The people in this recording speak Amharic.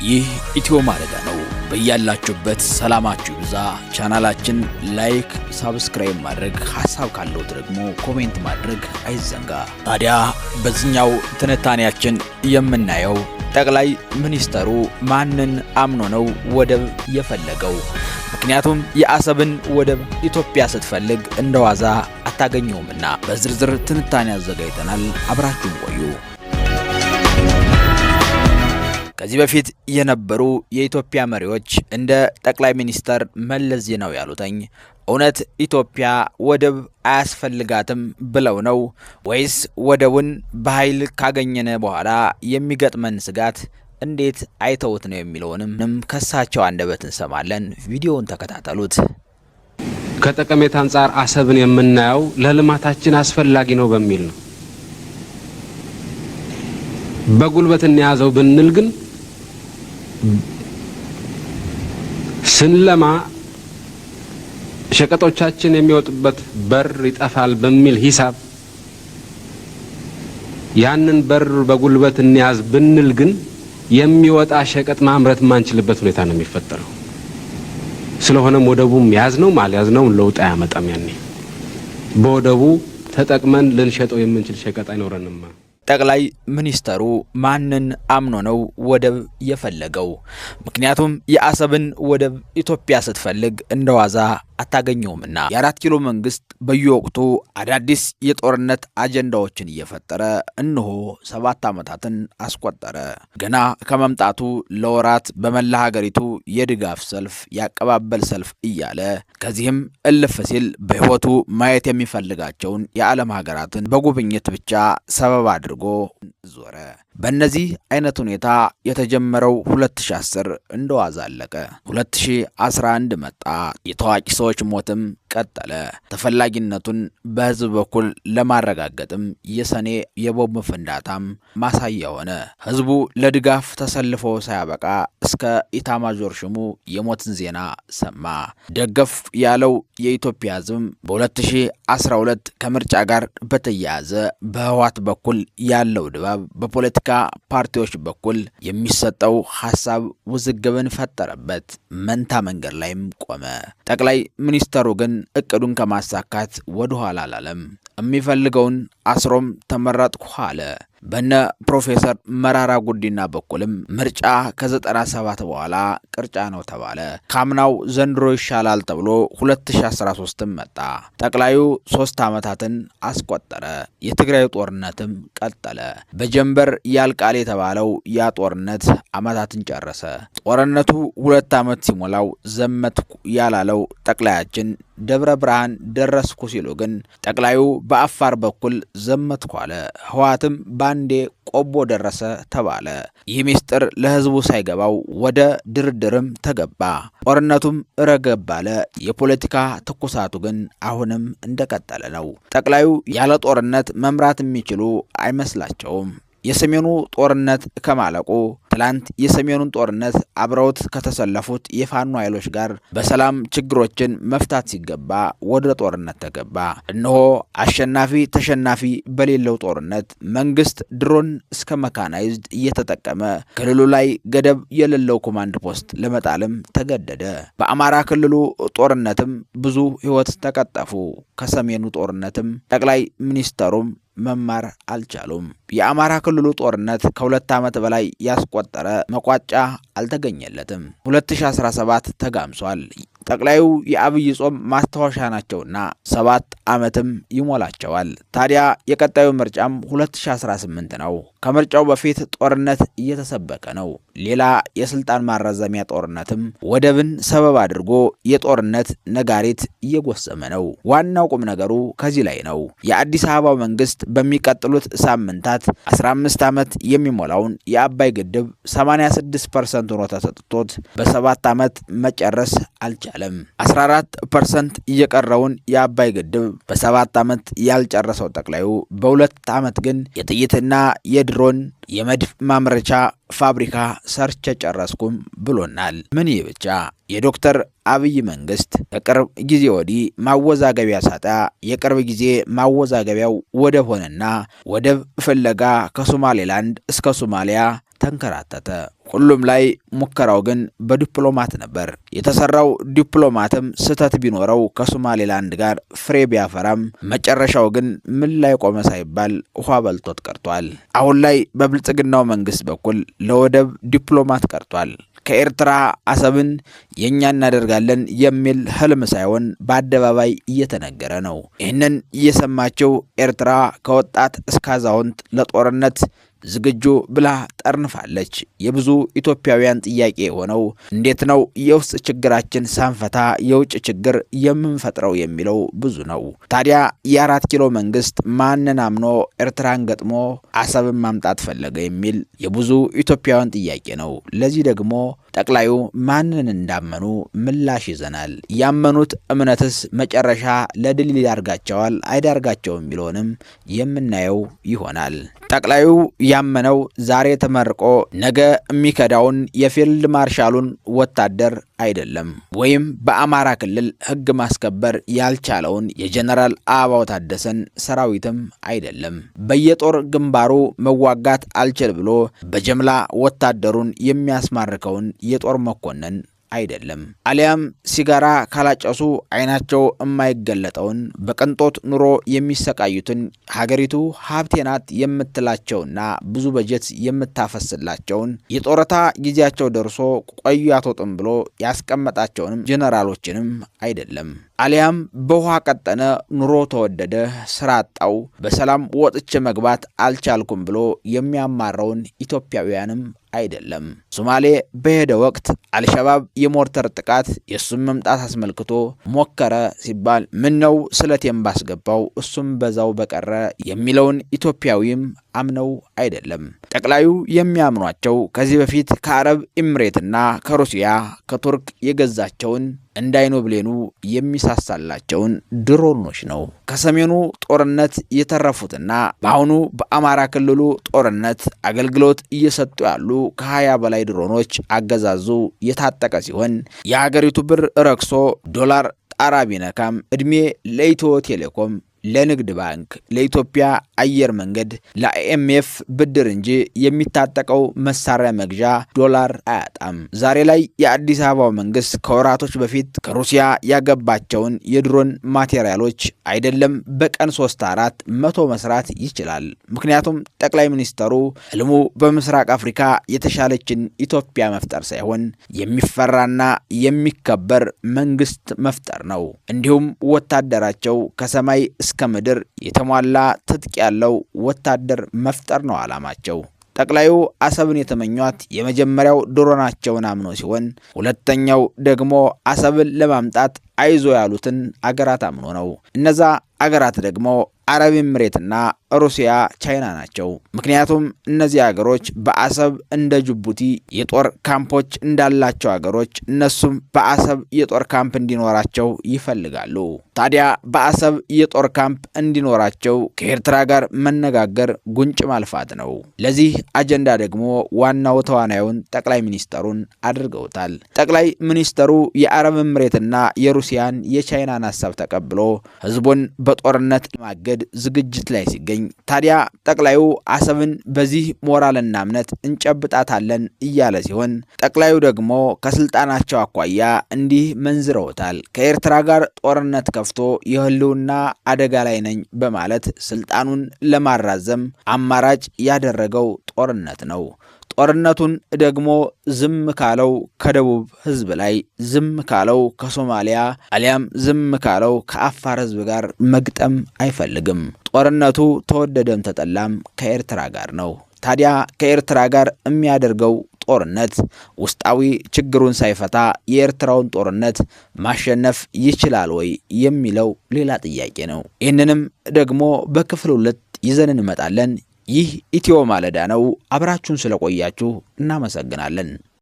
ይህ ኢትዮ ማለዳ ነው። በያላችሁበት ሰላማችሁ ይብዛ። ቻናላችን ላይክ፣ ሰብስክራይብ ማድረግ ሐሳብ ካለው ደግሞ ኮሜንት ማድረግ አይዘንጋ። ታዲያ በዚህኛው ትንታኔያችን የምናየው ጠቅላይ ሚኒስተሩ ማንን አምኖ ነው ወደብ የፈለገው? ምክንያቱም የአሰብን ወደብ ኢትዮጵያ ስትፈልግ እንደዋዛ አታገኘውምና በዝርዝር ትንታኔ አዘጋጅተናል። አብራችሁን ቆዩ። ከዚህ በፊት የነበሩ የኢትዮጵያ መሪዎች እንደ ጠቅላይ ሚኒስተር መለስ ዜናዊ ያሉትኝ እውነት ኢትዮጵያ ወደብ አያስፈልጋትም ብለው ነው ወይስ ወደቡን በኃይል ካገኘነ በኋላ የሚገጥመን ስጋት እንዴት አይተውት ነው የሚለውንም ከሳቸው አንደበት እንሰማለን። ቪዲዮውን ተከታተሉት። ከጠቀሜታ አንጻር አሰብን የምናየው ለልማታችን አስፈላጊ ነው በሚል ነው። በጉልበት እንያዘው ብንል ግን ስንለማ ሸቀጦቻችን የሚወጡበት በር ይጠፋል በሚል ሂሳብ ያንን በር በጉልበት እንያዝ ብንል ግን የሚወጣ ሸቀጥ ማምረት ማንችልበት ሁኔታ ነው የሚፈጠረው። ስለሆነም ወደቡም ያዝነው ማልያዝነው ለውጥ አያመጣም። ያኔ በወደቡ ተጠቅመን ልንሸጠው የምንችል ሸቀጥ አይኖረንም። ጠቅላይ ሚኒስተሩ ማንን አምኖ ነው ወደብ የፈለገው? ምክንያቱም የአሰብን ወደብ ኢትዮጵያ ስትፈልግ እንደዋዛ አታገኘውምና። የ4 ኪሎ መንግስት በየወቅቱ አዳዲስ የጦርነት አጀንዳዎችን እየፈጠረ እነሆ 7 ዓመታትን አስቆጠረ። ገና ከመምጣቱ ለወራት በመላ ሀገሪቱ የድጋፍ ሰልፍ፣ ያቀባበል ሰልፍ እያለ ከዚህም እልፍ ሲል በህይወቱ ማየት የሚፈልጋቸውን የዓለም ሀገራትን በጉብኝት ብቻ ሰበብ አድርጎ ዞረ። በእነዚህ አይነት ሁኔታ የተጀመረው 2010 እንደዋዛ አለቀ። 2011 መጣ። የታዋቂ ሰዎች ሞትም ቀጠለ። ተፈላጊነቱን በህዝብ በኩል ለማረጋገጥም የሰኔ የቦምብ ፍንዳታም ማሳያ ሆነ። ህዝቡ ለድጋፍ ተሰልፎ ሳያበቃ እስከ ኢታማዦር ሹሙ የሞትን ዜና ሰማ። ደገፍ ያለው የኢትዮጵያ ህዝብ በ2012 ከምርጫ ጋር በተያያዘ በህወሓት በኩል ያለው ድባብ በፖለቲካ ፓርቲዎች በኩል የሚሰጠው ሐሳብ ውዝግብን ፈጠረበት። መንታ መንገድ ላይም ቆመ። ጠቅላይ ሚኒስተሩ ግን እቅዱን ከማሳካት ወደ ኋላ አላለም። የሚፈልገውን አስሮም ተመረጥኩ አለ። በነ ፕሮፌሰር መራራ ጉዲና በኩልም ምርጫ ከ97 በኋላ ቅርጫ ነው ተባለ። ካምናው ዘንድሮ ይሻላል ተብሎ 2013 መጣ። ጠቅላዩ 3 ዓመታትን አስቆጠረ። የትግራይ ጦርነትም ቀጠለ። በጀንበር ያልቃል የተባለው ያ ጦርነት ዓመታትን ጨረሰ። ጦርነቱ 2 ዓመት ሲሞላው ዘመትኩ ያላለው ጠቅላያችን ደብረ ብርሃን ደረስኩ ሲሉ ግን ጠቅላዩ በአፋር በኩል ዘመትኩ አለ። ህወሓትም ባንዴ ቆቦ ደረሰ ተባለ። ይህ ሚስጥር ለህዝቡ ሳይገባው ወደ ድርድርም ተገባ። ጦርነቱም ረገብ አለ። የፖለቲካ ትኩሳቱ ግን አሁንም እንደቀጠለ ነው። ጠቅላዩ ያለ ጦርነት መምራት የሚችሉ አይመስላቸውም። የሰሜኑ ጦርነት ከማለቁ ትላንት የሰሜኑን ጦርነት አብረውት ከተሰለፉት የፋኖ ኃይሎች ጋር በሰላም ችግሮችን መፍታት ሲገባ ወደ ጦርነት ተገባ። እነሆ አሸናፊ ተሸናፊ በሌለው ጦርነት መንግስት ድሮን እስከ መካናይዝድ እየተጠቀመ ክልሉ ላይ ገደብ የሌለው ኮማንድ ፖስት ለመጣልም ተገደደ። በአማራ ክልሉ ጦርነትም ብዙ ህይወት ተቀጠፉ። ከሰሜኑ ጦርነትም ጠቅላይ ሚኒስተሩም መማር አልቻሉም። የአማራ ክልሉ ጦርነት ከ2 ዓመት በላይ ያስቆጠረ መቋጫ አልተገኘለትም። 2017 ተጋምሷል። ጠቅላዩ የአብይ ጾም ማስታወሻ ናቸውና 7 ዓመትም ይሞላቸዋል። ታዲያ የቀጣዩ ምርጫም 2018 ነው። ከምርጫው በፊት ጦርነት እየተሰበከ ነው። ሌላ የስልጣን ማራዘሚያ ጦርነትም ወደብን ሰበብ አድርጎ የጦርነት ነጋሪት እየጎሰመ ነው። ዋናው ቁም ነገሩ ከዚህ ላይ ነው። የአዲስ አበባው መንግስት በሚቀጥሉት ሳምንታት 15 ዓመት የሚሞላውን የአባይ ግድብ 86% ሆኖ ተሰጥቶት በ7 ዓመት መጨረስ አልቻለም። 14% እየቀረውን የአባይ ግድብ በ7 ዓመት ያልጨረሰው ጠቅላዩ በ2 ዓመት ግን የጥይትና የድሮን የመድፍ ማምረቻ ፋብሪካ ሰርቼ ጨረስኩም ብሎናል። ምን ይህ ብቻ? የዶክተር አብይ መንግስት ከቅርብ ጊዜ ወዲህ ማወዛገቢያ ሳጣ የቅርብ ጊዜ ማወዛገቢያው ወደብ ሆነና ወደብ ፍለጋ ከሶማሌላንድ እስከ ሶማሊያ ተንከራተተ። ሁሉም ላይ ሙከራው ግን በዲፕሎማት ነበር የተሰራው። ዲፕሎማትም ስህተት ቢኖረው ከሶማሌላንድ ጋር ፍሬ ቢያፈራም መጨረሻው ግን ምን ላይ ቆመ ሳይባል ውሃ በልቶት ቀርቷል። አሁን ላይ በብልጽግናው መንግስት በኩል ለወደብ ዲፕሎማት ቀርቷል። ከኤርትራ አሰብን የኛ እናደርጋለን የሚል ህልም ሳይሆን በአደባባይ እየተነገረ ነው። ይህንን እየሰማችው ኤርትራ ከወጣት እስከ አዛውንት ለጦርነት ዝግጁ ብላ ጠርንፋለች። የብዙ ኢትዮጵያውያን ጥያቄ የሆነው እንዴት ነው የውስጥ ችግራችን ሳንፈታ የውጭ ችግር የምንፈጥረው የሚለው ብዙ ነው። ታዲያ የ4 ኪሎ መንግስት ማንን አምኖ ኤርትራን ገጥሞ አሰብን ማምጣት ፈለገ የሚል የብዙ ኢትዮጵያውያን ጥያቄ ነው። ለዚህ ደግሞ ጠቅላዩ ማንን እንዳመኑ ምላሽ ይዘናል። ያመኑት እምነትስ መጨረሻ ለድል ይዳርጋቸዋል አይዳርጋቸውም የሚለውንም የምናየው ይሆናል። ጠቅላዩ ያመነው ዛሬ ተመርቆ ነገ የሚከዳውን የፊልድ ማርሻሉን ወታደር አይደለም፣ ወይም በአማራ ክልል ህግ ማስከበር ያልቻለውን የጀነራል አበባው ታደሰን ሰራዊትም አይደለም። በየጦር ግንባሩ መዋጋት አልችል ብሎ በጀምላ ወታደሩን የሚያስማርከውን የጦር መኮንን አይደለም። አሊያም ሲጋራ ካላጨሱ አይናቸው የማይገለጠውን በቅንጦት ኑሮ የሚሰቃዩትን ሀገሪቱ ሀብቴ ናት የምትላቸውና ብዙ በጀት የምታፈስላቸውን የጦረታ ጊዜያቸው ደርሶ ቆዩ አትወጡም ብሎ ያስቀመጣቸውንም ጄኔራሎችንም አይደለም። አሊያም በውሃ ቀጠነ ኑሮ ተወደደ ስራ አጣው በሰላም ወጥቼ መግባት አልቻልኩም ብሎ የሚያማራውን ኢትዮጵያውያንም አይደለም። ሶማሌ በሄደ ወቅት አልሸባብ የሞርተር ጥቃት የሱም መምጣት አስመልክቶ ሞከረ ሲባል ምን ነው ስለቴም ባስገባው እሱም በዛው በቀረ የሚለውን ኢትዮጵያዊም አምነው አይደለም። ጠቅላዩ የሚያምኗቸው ከዚህ በፊት ከአረብ ኤምሬትና ከሩሲያ ከቱርክ የገዛቸውን እንዳይኑ ብሌኑ የሚሳሳላቸውን ድሮኖች ነው። ከሰሜኑ ጦርነት የተረፉትና በአሁኑ በአማራ ክልሉ ጦርነት አገልግሎት እየሰጡ ያሉ ከ20 በላይ ድሮኖች አገዛዙ የታጠቀ ሲሆን የሀገሪቱ ብር ረክሶ ዶላር ጣራ ቢነካም እድሜ ለኢትዮ ቴሌኮም፣ ለንግድ ባንክ፣ ለኢትዮጵያ አየር መንገድ፣ ለአይኤምኤፍ ብድር እንጂ የሚታጠቀው መሳሪያ መግዣ ዶላር አያጣም። ዛሬ ላይ የአዲስ አበባው መንግስት ከወራቶች በፊት ከሩሲያ ያገባቸውን የድሮን ማቴሪያሎች አይደለም በቀን 3-4 100 መስራት ይችላል። ምክንያቱም ጠቅላይ ሚኒስተሩ ህልሙ በምስራቅ አፍሪካ የተሻለችን ኢትዮጵያ መፍጠር ሳይሆን የሚፈራና የሚከበር መንግስት መፍጠር ነው። እንዲሁም ወታደራቸው ከሰማይ እስከ ምድር የተሟላ ትጥቅ ያለው ወታደር መፍጠር ነው ዓላማቸው። ጠቅላዩ አሰብን የተመኟት የመጀመሪያው ድሮናቸውን አምኖ ሲሆን ሁለተኛው ደግሞ አሰብን ለማምጣት አይዞ ያሉትን አገራት አምኖ ነው። እነዛ አገራት ደግሞ አረብ ኤምሬትና ሩሲያ፣ ቻይና ናቸው። ምክንያቱም እነዚህ አገሮች በአሰብ እንደ ጅቡቲ የጦር ካምፖች እንዳላቸው አገሮች እነሱም በአሰብ የጦር ካምፕ እንዲኖራቸው ይፈልጋሉ። ታዲያ በአሰብ የጦር ካምፕ እንዲኖራቸው ከኤርትራ ጋር መነጋገር ጉንጭ ማልፋት ነው። ለዚህ አጀንዳ ደግሞ ዋናው ተዋናዩን ጠቅላይ ሚኒስተሩን አድርገውታል። ጠቅላይ ሚኒስተሩ የአረብ ኤምሬትና የሩሲያን የቻይናን ሀሳብ ተቀብሎ ህዝቡን በጦርነት ለማገድ ዝግጅት ላይ ሲገኝ ታዲያ ጠቅላዩ አሰብን በዚህ ሞራልና እምነት እንጨብጣታለን እያለ ሲሆን ጠቅላዩ ደግሞ ከስልጣናቸው አኳያ እንዲህ መንዝረውታል። ከኤርትራ ጋር ጦርነት ከፍቶ የህልውና አደጋ ላይ ነኝ በማለት ስልጣኑን ለማራዘም አማራጭ ያደረገው ጦርነት ነው። ጦርነቱን ደግሞ ዝም ካለው ከደቡብ ህዝብ ላይ፣ ዝም ካለው ከሶማሊያ አሊያም ዝም ካለው ከአፋር ህዝብ ጋር መግጠም አይፈልግም። ጦርነቱ ተወደደም ተጠላም ከኤርትራ ጋር ነው። ታዲያ ከኤርትራ ጋር የሚያደርገው ጦርነት ውስጣዊ ችግሩን ሳይፈታ የኤርትራውን ጦርነት ማሸነፍ ይችላል ወይ የሚለው ሌላ ጥያቄ ነው። ይህንንም ደግሞ በክፍል 2 ይዘን እንመጣለን። ይህ ኢትዮ ማለዳ ነው። አብራችሁን ስለቆያችሁ እናመሰግናለን።